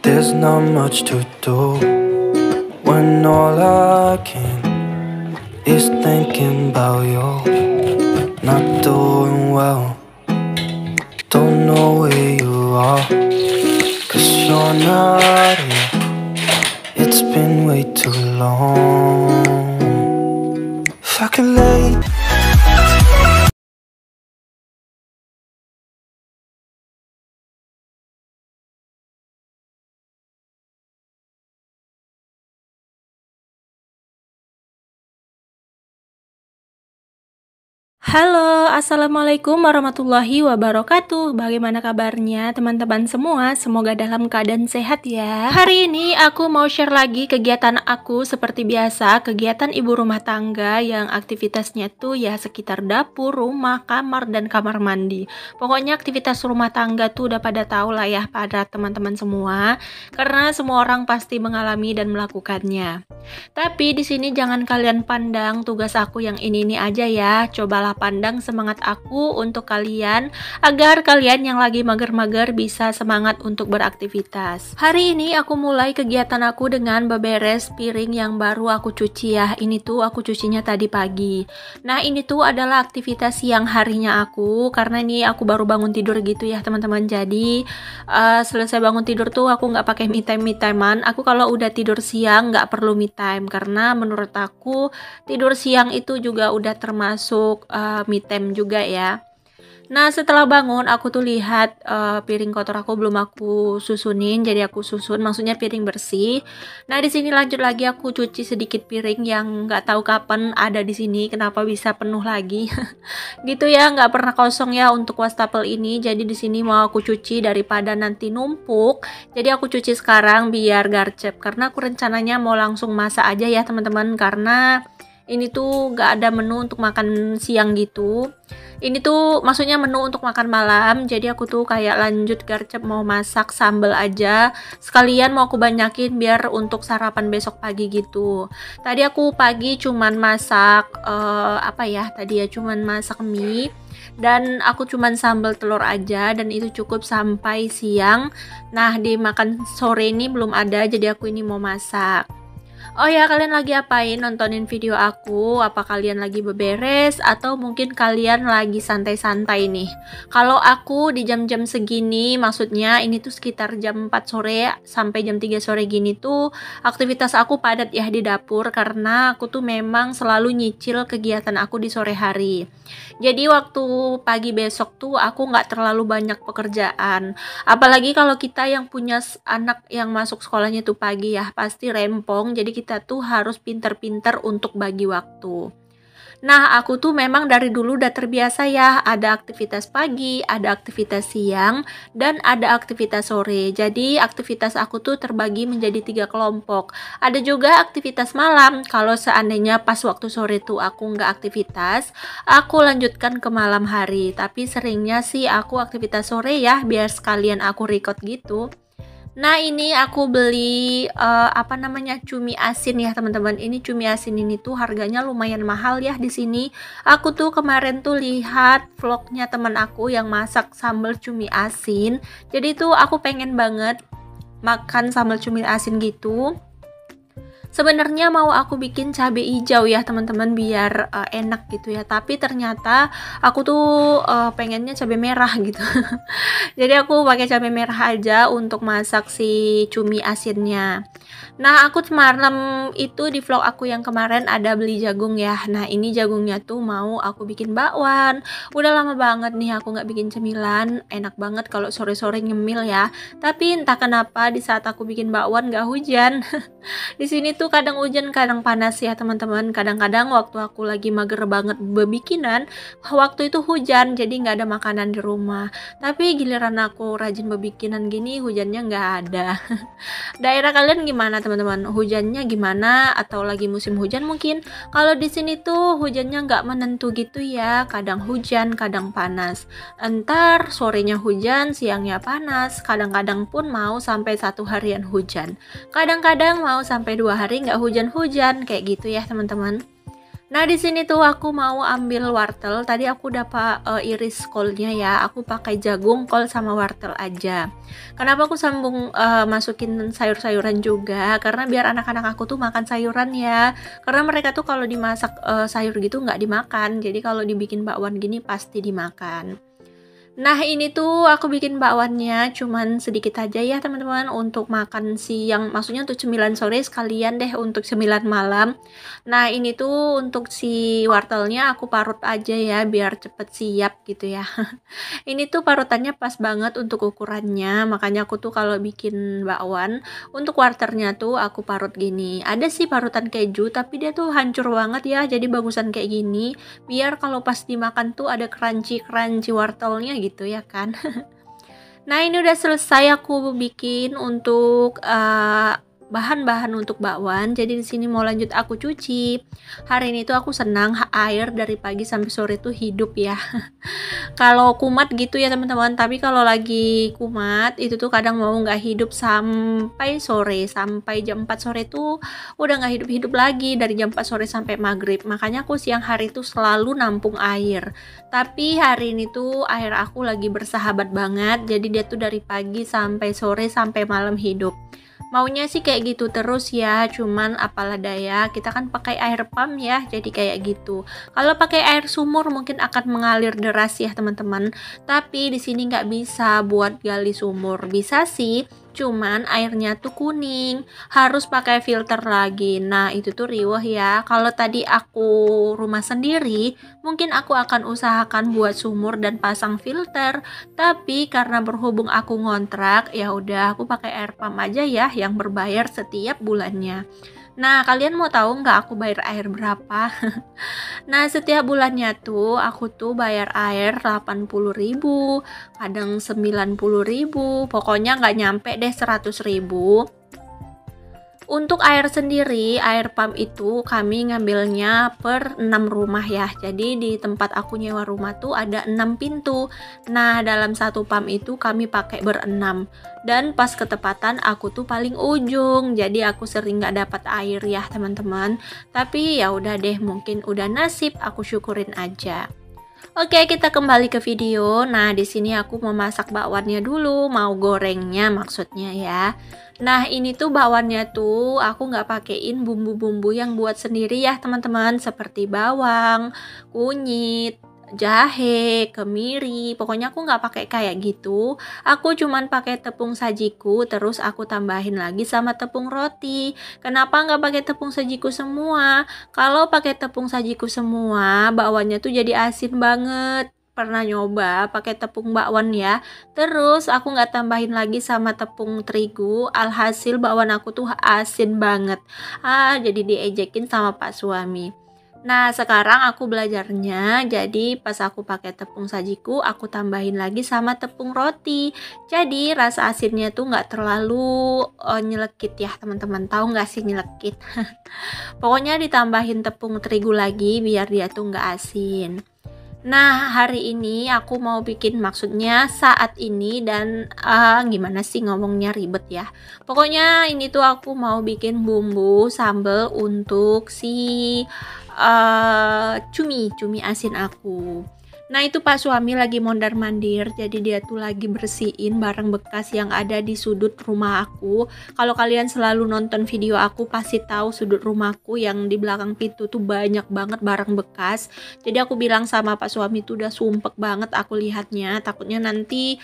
There's not much to do when all I can is thinking about you. Not doing well, don't know where you are, 'cause you're not here. It's been way too long. If I could lay Halo, assalamualaikum warahmatullahi wabarakatuh. Bagaimana kabarnya teman-teman semua? Semoga dalam keadaan sehat ya. Hari ini aku mau share lagi kegiatan aku seperti biasa, kegiatan ibu rumah tangga yang aktivitasnya tuh ya sekitar dapur, rumah, kamar, dan kamar mandi. Pokoknya aktivitas rumah tangga tuh udah pada tahu lah ya pada teman-teman semua, karena semua orang pasti mengalami dan melakukannya. Tapi di sini jangan kalian pandang tugas aku yang ini aja ya. Cobalah pandang semangat aku untuk kalian agar kalian yang lagi mager-mager bisa semangat untuk beraktivitas. Hari ini aku mulai kegiatan aku dengan beberes piring yang baru aku cuci ya. Ini tuh aku cucinya tadi pagi. Nah, ini tuh adalah aktivitas siang harinya aku, karena ini aku baru bangun tidur gitu ya teman-teman. Jadi selesai bangun tidur tuh aku nggak pakai me timean. Aku kalau udah tidur siang nggak perlu me time, karena menurut aku tidur siang itu juga udah termasuk me time juga ya. Nah, setelah bangun aku tuh lihat piring kotor aku belum aku susunin, jadi aku susun, maksudnya piring bersih. Nah, di sini lanjut lagi aku cuci sedikit piring yang nggak tahu kapan ada di sini, kenapa bisa penuh lagi. Gitu ya, nggak pernah kosong ya untuk wastafel ini. Jadi di sini mau aku cuci daripada nanti numpuk. Jadi aku cuci sekarang biar garcep, karena aku rencananya mau langsung masak aja ya teman-teman, karena ini tuh gak ada menu untuk makan siang gitu. Ini tuh maksudnya menu untuk makan malam. Jadi aku tuh kayak lanjut garcep mau masak sambal aja. Sekalian mau aku banyakin biar untuk sarapan besok pagi gitu. Tadi aku pagi cuman masak cuman masak mie. Dan aku cuman sambal telur aja, dan itu cukup sampai siang. Nah, dimakan sore ini belum ada, jadi aku ini mau masak. Oh ya, kalian lagi apain nontonin video aku? Apa kalian lagi beberes atau mungkin kalian lagi santai-santai nih? Kalau aku di jam-jam segini, maksudnya ini tuh sekitar jam 4 sore sampai jam 3 sore gini tuh aktivitas aku padat ya di dapur, karena aku tuh memang selalu nyicil kegiatan aku di sore hari. Jadi waktu pagi besok tuh aku nggak terlalu banyak pekerjaan. Apalagi kalau kita yang punya anak yang masuk sekolahnya tuh pagi ya, pasti rempong. Jadi kita tuh harus pinter-pinter untuk bagi waktu. Nah, aku tuh memang dari dulu udah terbiasa ya, ada aktivitas pagi, ada aktivitas siang, dan ada aktivitas sore. Jadi aktivitas aku tuh terbagi menjadi 3 kelompok. Ada juga aktivitas malam. Kalau seandainya pas waktu sore tuh aku nggak aktivitas, aku lanjutkan ke malam hari. Tapi seringnya sih aku aktivitas sore ya, biar sekalian aku record gitu. Nah, ini aku beli cumi asin ya teman-teman. Ini cumi asin ini tuh harganya lumayan mahal ya di sini. Aku tuh kemarin tuh lihat vlognya teman aku yang masak sambal cumi asin. Jadi tuh aku pengen banget makan sambal cumi asin gitu. Sebenarnya mau aku bikin cabai hijau ya teman-teman, biar enak gitu ya. Tapi ternyata aku tuh pengennya cabai merah gitu. Jadi aku pakai cabai merah aja untuk masak si cumi asinnya. Nah, aku semalam itu di vlog aku yang kemarin ada beli jagung ya. Nah, ini jagungnya tuh mau aku bikin bakwan. Udah lama banget nih aku nggak bikin cemilan. Enak banget kalau sore-sore nyemil ya. Tapi entah kenapa di saat aku bikin bakwan nggak hujan. Di sini tuh kadang hujan, kadang panas ya teman-teman. Kadang-kadang waktu aku lagi mager banget bebikinan, waktu itu hujan, jadi nggak ada makanan di rumah. Tapi giliran aku rajin bebikinan gini, hujannya nggak ada. Daerah kalian gimana teman-teman? Hujannya gimana? Atau lagi musim hujan mungkin? Kalau di sini tuh hujannya nggak menentu gitu ya. Kadang hujan, kadang panas. Entar sorenya hujan, siangnya panas. Kadang-kadang pun mau sampai 1 harian hujan. Kadang-kadang mau sampai 2 hari nggak hujan-hujan, kayak gitu ya teman-teman. Nah, di sini tuh aku mau ambil wortel. Tadi aku udah iris kolnya ya. Aku pakai jagung, kol sama wortel aja. Kenapa aku sambung masukin sayur-sayuran juga? Karena biar anak-anak aku tuh makan sayuran ya. Karena mereka tuh kalau dimasak sayur gitu nggak dimakan. Jadi kalau dibikin bakwan gini pasti dimakan. Nah, ini tuh aku bikin bakwannya cuman sedikit aja ya teman-teman, untuk makan siang, maksudnya untuk cemilan sore sekalian deh untuk cemilan malam. Nah, ini tuh untuk si wortelnya aku parut aja ya biar cepet siap gitu ya. Ini tuh parutannya pas banget untuk ukurannya, makanya aku tuh kalau bikin bakwan untuk wortelnya tuh aku parut gini. Ada sih parutan keju tapi dia tuh hancur banget ya, jadi bagusan kayak gini biar kalau pas dimakan tuh ada crunchy wortelnya gitu ya kan. Nah, ini udah selesai aku bikin untuk bahan-bahan untuk bakwan. Jadi di sini mau lanjut aku cuci. Hari ini tuh aku senang air dari pagi sampai sore tuh hidup ya. Kalau kumat gitu ya teman-teman, tapi kalau lagi kumat itu tuh kadang mau nggak hidup sampai sore, sampai jam 4 sore tuh udah nggak hidup-hidup lagi, dari jam 4 sore sampai maghrib. Makanya aku siang hari tuh selalu nampung air. Tapi hari ini tuh air aku lagi bersahabat banget, jadi dia tuh dari pagi sampai sore sampai malam hidup. Maunya sih kayak gitu terus ya, cuman apalah daya, kita kan pakai air pump ya, jadi kayak gitu. Kalau pakai air sumur mungkin akan mengalir deras ya teman-teman, tapi di sini nggak bisa buat gali sumur. Bisa sih, cuman airnya tuh kuning, harus pakai filter lagi. Nah, itu tuh riweh ya. Kalau tadi aku rumah sendiri, mungkin aku akan usahakan buat sumur dan pasang filter, tapi karena berhubung aku ngontrak, ya udah aku pakai air pump aja ya yang berbayar setiap bulannya. Nah, kalian mau tahu nggak aku bayar air berapa? Nah, setiap bulannya tuh aku tuh bayar air 80.000, kadang 90.000, pokoknya nggak nyampe deh 100.000. Untuk air sendiri, air pump itu kami ngambilnya per 6 rumah ya. Jadi di tempat aku nyewa rumah tuh ada 6 pintu. Nah, dalam satu pump itu kami pakai berenam. Dan pas ketepatan aku tuh paling ujung. Jadi aku sering nggak dapat air ya teman-teman. Tapi ya udah deh, mungkin udah nasib, aku syukurin aja. Oke, kita kembali ke video. Nah, di sini aku mau masak bakwannya dulu, mau gorengnya maksudnya ya. Nah, ini tuh bakwannya tuh aku nggak pakein bumbu-bumbu yang buat sendiri ya teman-teman, seperti bawang, kunyit, jahe, kemiri. Pokoknya aku nggak pakai kayak gitu. Aku cuman pakai tepung sajiku, terus aku tambahin lagi sama tepung roti. Kenapa nggak pakai tepung sajiku semua? Kalau pakai tepung sajiku semua, bakwannya tuh jadi asin banget. Pernah nyoba pakai tepung bakwan ya, terus aku nggak tambahin lagi sama tepung terigu, alhasil bakwan aku tuh asin banget. Jadi diejekin sama pak suami. Nah, sekarang aku belajarnya, jadi pas aku pakai tepung sajiku, aku tambahin lagi sama tepung roti. Jadi rasa asinnya tuh nggak terlalu nyelekit ya teman-teman. Tahu nggak sih nyelekit? Pokoknya ditambahin tepung terigu lagi biar dia tuh nggak asin. Nah, hari ini aku mau bikin, maksudnya saat ini, dan gimana sih ngomongnya ribet ya. Pokoknya ini tuh aku mau bikin bumbu sambal untuk si cumi asin aku. Nah, itu pak suami lagi mondar-mandir, jadi dia tuh lagi bersihin barang bekas yang ada di sudut rumah aku. Kalau kalian selalu nonton video aku pasti tahu sudut rumahku yang di belakang pintu tuh banyak banget barang bekas. Jadi aku bilang sama pak suami tuh udah sumpek banget aku lihatnya, takutnya nanti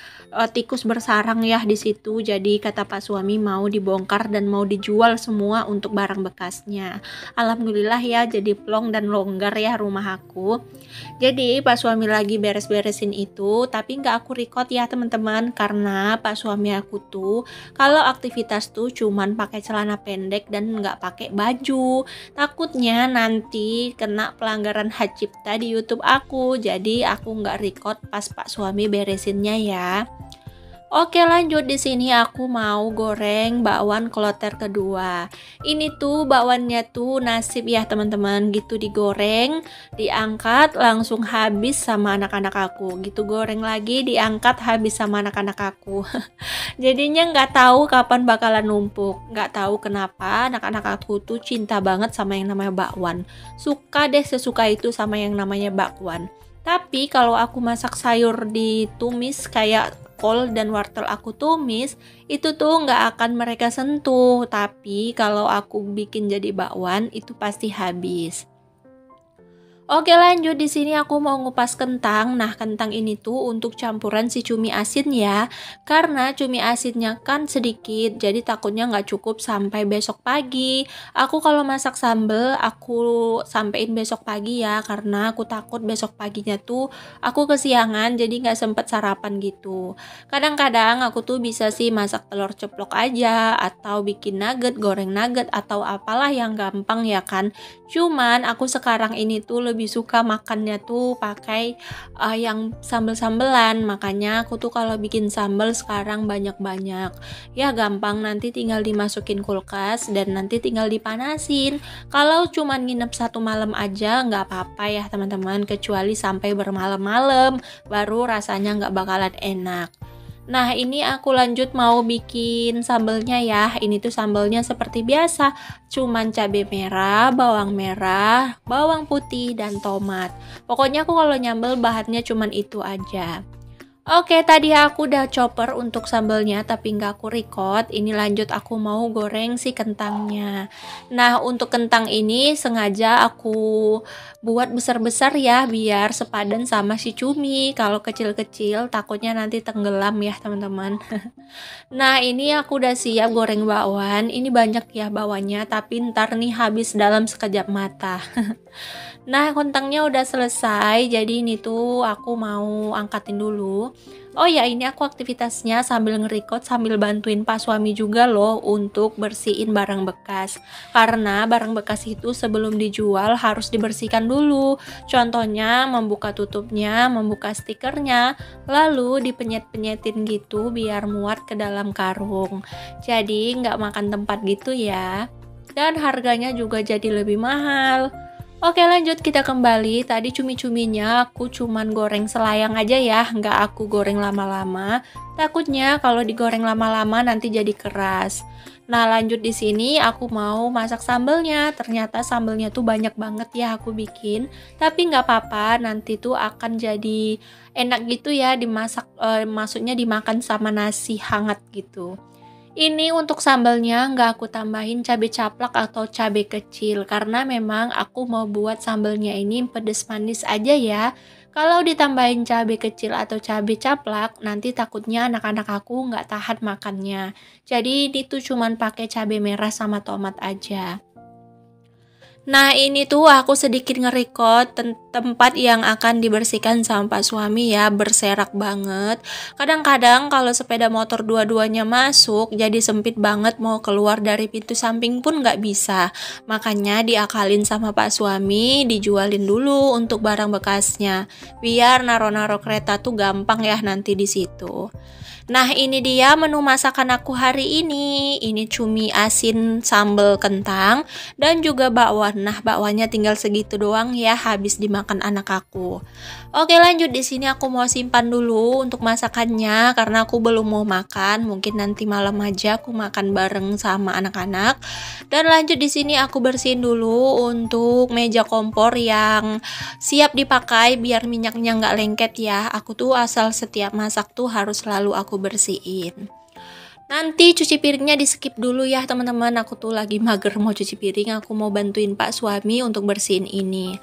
tikus bersarang ya di situ. Jadi kata pak suami mau dibongkar dan mau dijual semua untuk barang bekasnya. Alhamdulillah ya, jadi plong dan longgar ya rumah aku. Jadi pak suami lagi beres-beresin itu, tapi nggak aku record ya teman-teman, karena pak suami aku tuh kalau aktivitas tuh cuman pakai celana pendek dan nggak pakai baju. Takutnya nanti kena pelanggaran hak cipta di YouTube aku, jadi aku nggak record pas pak suami beresinnya ya. Oke, lanjut. Di sini aku mau goreng bakwan kloter kedua. Ini tuh bakwannya tuh nasib ya teman-teman, gitu digoreng, diangkat langsung habis sama anak-anak aku. Gitu goreng lagi, diangkat habis sama anak-anak aku. Jadinya nggak tahu kapan bakalan numpuk. Nggak tahu kenapa anak-anak aku tuh cinta banget sama yang namanya bakwan. Suka deh sesuka itu sama yang namanya bakwan. Tapi kalau aku masak sayur ditumis kayak kol dan wortel aku tumis, itu tuh nggak akan mereka sentuh. Tapi kalau aku bikin jadi bakwan, itu pasti habis. Oke, lanjut. Di sini aku mau ngupas kentang. Nah, kentang ini tuh untuk campuran si cumi asin ya. Karena cumi asinnya kan sedikit, jadi takutnya nggak cukup sampai besok pagi. Aku kalau masak sambel, aku sampein besok pagi ya. Karena aku takut besok paginya tuh aku kesiangan, jadi nggak sempet sarapan gitu. Kadang-kadang aku tuh bisa sih masak telur ceplok aja, atau bikin nugget, goreng nugget, atau apalah yang gampang ya kan. Cuman aku sekarang ini tuh lebih suka makannya tuh pakai yang sambel-sambelan. Makanya aku tuh kalau bikin sambel sekarang banyak-banyak. Ya gampang, nanti tinggal dimasukin kulkas dan nanti tinggal dipanasin. Kalau cuman nginep 1 malam aja nggak apa-apa ya teman-teman, kecuali sampai bermalam-malam baru rasanya nggak bakalan enak. Nah, ini aku lanjut mau bikin sambelnya ya. Ini tuh sambelnya seperti biasa, cuman cabai merah, bawang putih, dan tomat. Pokoknya aku kalau nyambel bahannya cuman itu aja. Oke, tadi aku udah chopper untuk sambelnya tapi nggak aku record. Ini lanjut aku mau goreng si kentangnya. Nah, untuk kentang ini sengaja aku buat besar-besar ya biar sepadan sama si cumi. Kalau kecil-kecil takutnya nanti tenggelam ya teman-teman. Nah, ini aku udah siap goreng bakwan. Ini banyak ya bakwannya, tapi ntar nih habis dalam sekejap mata. Nah, kentangnya udah selesai, jadi ini tuh aku mau angkatin dulu. Oh ya, ini aku aktivitasnya sambil nge-record sambil bantuin Pak suami juga loh untuk bersihin barang bekas. Karena barang bekas itu sebelum dijual harus dibersihkan dulu. Contohnya membuka tutupnya, membuka stikernya, lalu dipenyet-penyetin gitu biar muat ke dalam karung. Jadi nggak makan tempat gitu ya. Dan harganya juga jadi lebih mahal. Oke, lanjut kita kembali. Tadi cumi-cuminya aku cuman goreng selayang aja ya, nggak aku goreng lama-lama. Takutnya kalau digoreng lama-lama nanti jadi keras. Nah, lanjut di sini aku mau masak sambelnya. Ternyata sambelnya tuh banyak banget ya aku bikin. Tapi nggak apa-apa, nanti tuh akan jadi enak gitu ya dimasak, maksudnya dimakan sama nasi hangat gitu. Ini untuk sambalnya nggak aku tambahin cabai caplak atau cabai kecil karena memang aku mau buat sambalnya ini pedes manis aja ya. Kalau ditambahin cabai kecil atau cabai caplak nanti takutnya anak-anak aku nggak tahan makannya. Jadi itu cuman pakai cabai merah sama tomat aja. Nah, ini tuh aku sedikit nge-record tempat yang akan dibersihkan sama Pak suami ya, berserak banget. Kadang-kadang kalau sepeda motor dua-duanya masuk, jadi sempit banget mau keluar dari pintu samping pun nggak bisa. Makanya diakalin sama Pak suami, dijualin dulu untuk barang bekasnya. Biar naro-naro kereta tuh gampang ya nanti di situ. Nah, ini dia menu masakan aku hari ini. Ini cumi asin sambal kentang dan juga bakwan. Nah, bakwannya tinggal segitu doang ya, habis dimakan anak aku. Oke, lanjut di sini aku mau simpan dulu untuk masakannya karena aku belum mau makan. Mungkin nanti malam aja aku makan bareng sama anak-anak. Dan lanjut di sini aku bersihin dulu untuk meja kompor yang siap dipakai biar minyaknya nggak lengket ya. Aku tuh asal setiap masak tuh harus selalu aku bersihin. Nanti cuci piringnya di skip dulu ya teman-teman. Aku tuh lagi mager mau cuci piring. Aku mau bantuin Pak suami untuk bersihin ini.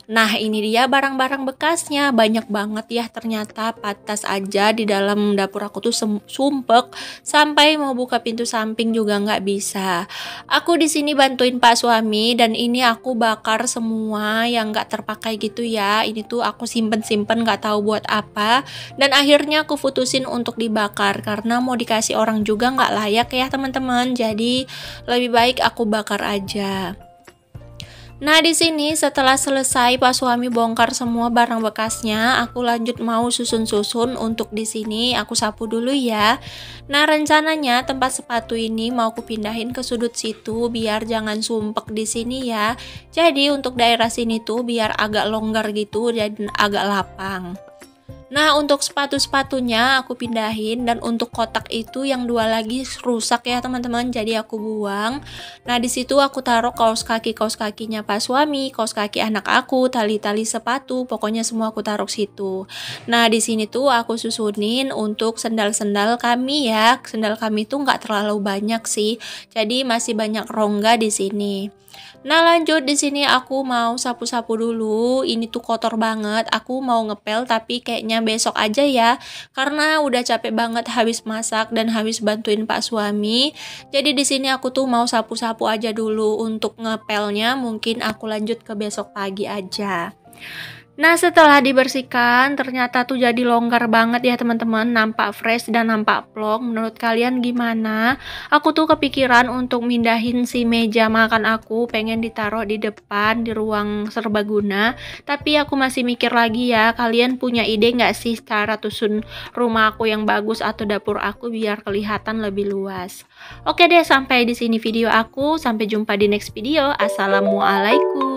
Nah, ini dia barang-barang bekasnya. Banyak banget ya ternyata. Patas aja di dalam dapur aku tuh sumpek. Sampai mau buka pintu samping juga nggak bisa. Aku di sini bantuin Pak suami. Dan ini aku bakar semua yang nggak terpakai gitu ya. Ini tuh aku simpen-simpen nggak tahu buat apa. Dan akhirnya aku putusin untuk dibakar. Karena mau dikasih orang juga nggak layak ya teman-teman, jadi lebih baik aku bakar aja. Nah, di sini setelah selesai Pak suami bongkar semua barang bekasnya, aku lanjut mau susun-susun. Untuk di sini aku sapu dulu ya. Nah, rencananya tempat sepatu ini mau aku pindahin ke sudut situ biar jangan sumpek di sini ya. Jadi untuk daerah sini tuh biar agak longgar gitu dan agak lapang. Nah, untuk sepatu-sepatunya aku pindahin, dan untuk kotak itu yang dua lagi rusak ya teman-teman, jadi aku buang. Nah, di situ aku taruh kaos kakinya Pak suami, kaos kaki anak aku, tali-tali sepatu, pokoknya semua aku taruh situ. Nah, di sini tuh aku susunin untuk sendal-sendal kami ya. Sendal kami tuh nggak terlalu banyak sih, jadi masih banyak rongga di sini. Nah, lanjut di sini aku mau sapu-sapu dulu. Ini tuh kotor banget. Aku mau ngepel tapi kayaknya besok aja ya. Karena udah capek banget habis masak dan habis bantuin Pak suami. Jadi di sini aku tuh mau sapu-sapu aja dulu. Untuk ngepelnya mungkin aku lanjut ke besok pagi aja. Nah, setelah dibersihkan ternyata tuh jadi longgar banget ya teman-teman, nampak fresh dan nampak plong. Menurut kalian gimana? Aku tuh kepikiran untuk mindahin si meja makan aku, pengen ditaruh di depan di ruang serbaguna. Tapi aku masih mikir lagi ya, kalian punya ide nggak sih cara susun rumah aku yang bagus atau dapur aku biar kelihatan lebih luas? Oke deh, sampai di sini video aku. Sampai jumpa di next video. Assalamualaikum.